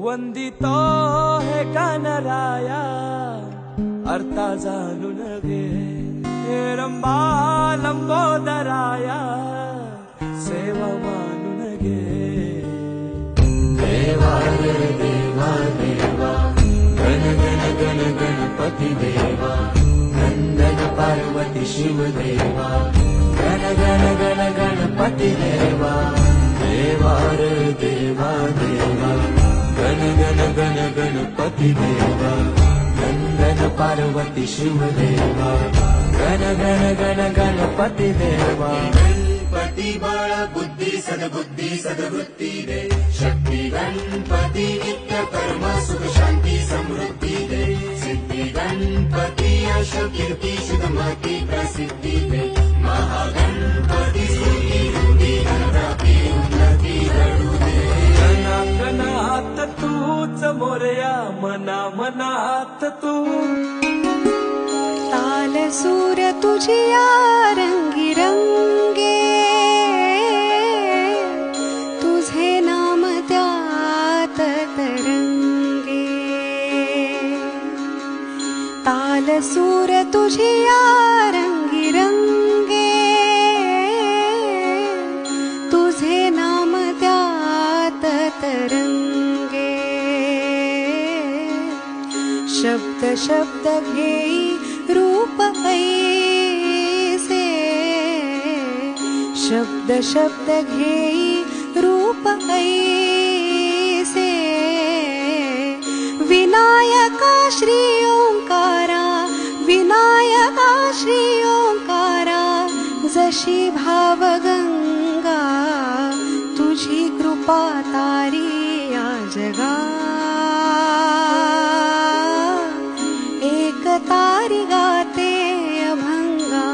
वंदितो हे गणराया अर्था जाणून घे हे रंबा लंबोदराया सेवा मानून घे देवा रे देवा देवा गण गण गण गणपती देवा नंदन पार्वती शिव देवा गण गण गण गणपती देवा देवा रे देवा देवा गण गण गण गणपती देवा नंदन पार्वती शिव देवा गण गण गण गणपती देवा गणपती बळ बुद्धी सद्बुद्धी दे शक्ती गणपती नित्य कर्म सुख शांती समृद्धी दे सिद्धी गणपती यश कीर्ती शुद्धमती प्रसिद्धी दे महागणपती स्तुती वृद्धी धनप्राप्ती उन्नती घडू दे गणात तूच मोरया मना मनात तू ताल सूर तुझिया रंगी रंगे तुझे नाम त्यात तरंगे ताल सूर तुझिया रंगी रंगे तुझे नाम त्यात तरंगे शब्द शब्द घेई रूप ऐसे शब्द शब्द घेई रूप ऐसे विनायका श्री ओंकारा विनायका श्री ओंकारा जशी भावगंगा तुझी कृपा तारी या जगा एक तारी गाते अभंगा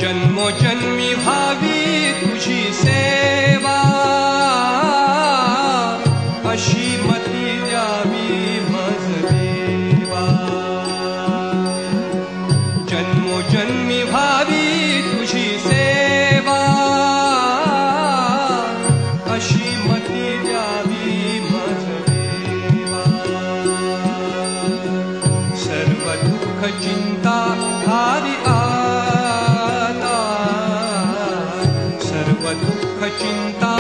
जन्मोजन्मी भावी तुझी सेवा अशी मती द्यावी मज देवा जन्मोजन्मी भावी तुझी सेवा अशी मती द्यावी मज देवा सर्व दुःख चिंता भारी दुःख चिंता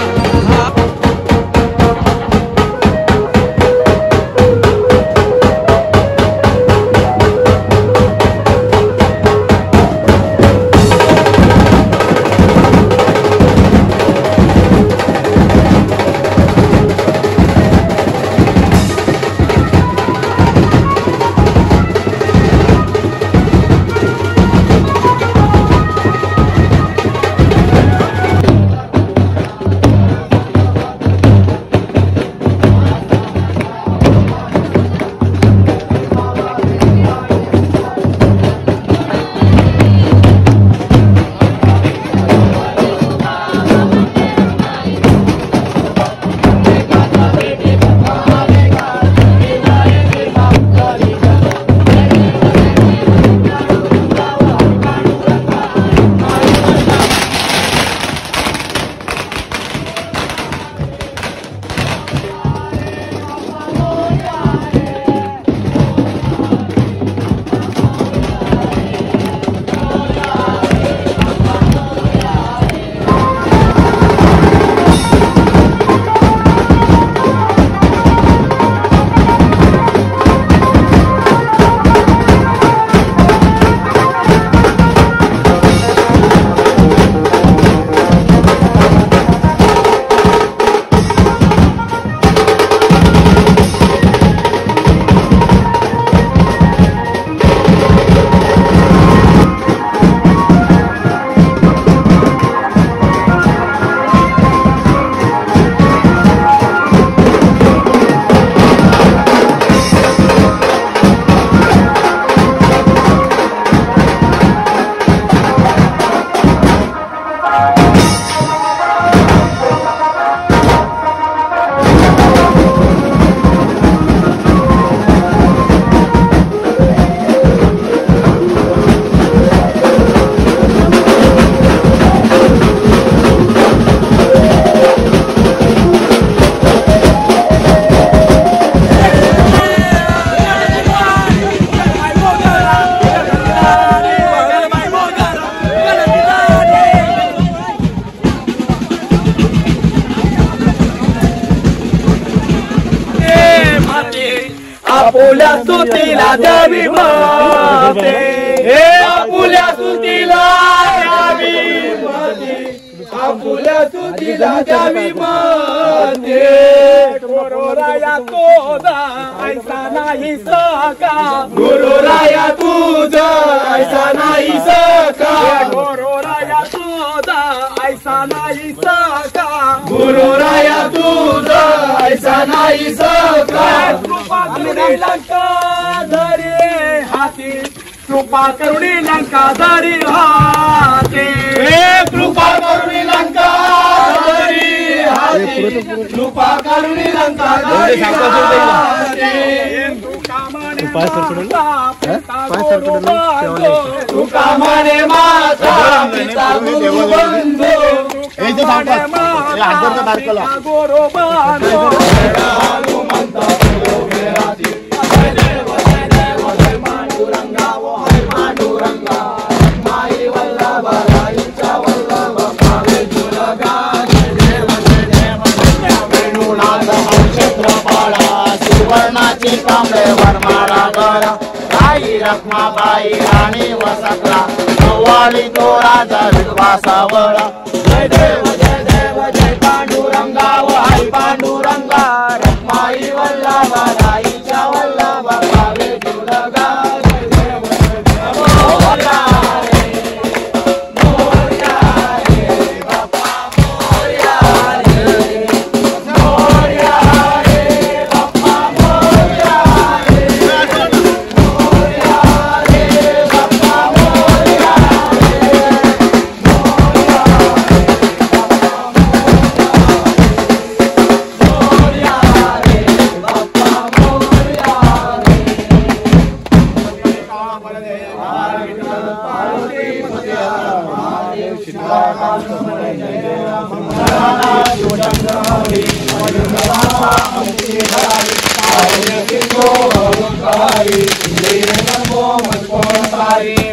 आपुल्या स्तुतीला द्यावी माते, हे आपुल्या स्तुतीला द्यावी माते, आपुल्या स्तुतीला द्यावी माते. गुरुराया तुझा ऐसा नाही सका, गुरुराया तुझा ऐसा नाही सका, गुरुराया तुझा ऐसा नाही सका, गुरुराया तुझा ऐसा नाही सका. कृपा करुणी लंका धरी हाती, कृपा करुणी लंका धरी हाती, कृपा करुणी लंका धरी हाती, कृपा करुणी लंका धरी हाती. तुका म्हणे माता पिता गुरु बंधू, गुरु बंधू की कांबळे वनमाळा गळा आई रखमाबाई राणी वसकला कव्वाली तो राजा विधवा सावळा जय देव जय पांडुरंगा व आई पांडुरंगा रखमाई वल्लभा राईच्या वल्लभा भावे जुलगा जय देव मोरया रे बाप्पा मोरया रे मोरया रे बाप्पा मोरया रे मोरया रे बाप्पा मोरया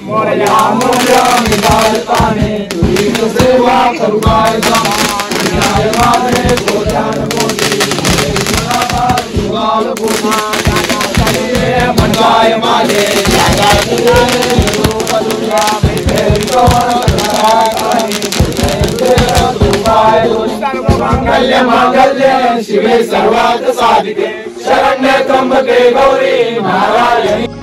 मोरया मोरया निकाल पाने तुझी तो सेवा करू काय न्याय मागणे कोट्यान कोटी जुगाल कोटी मनवाय माझे मंगल्य मांगल्य शिवे सर्वार्थ साधिके शरण्य त्र्यंबके गौरी नारायणी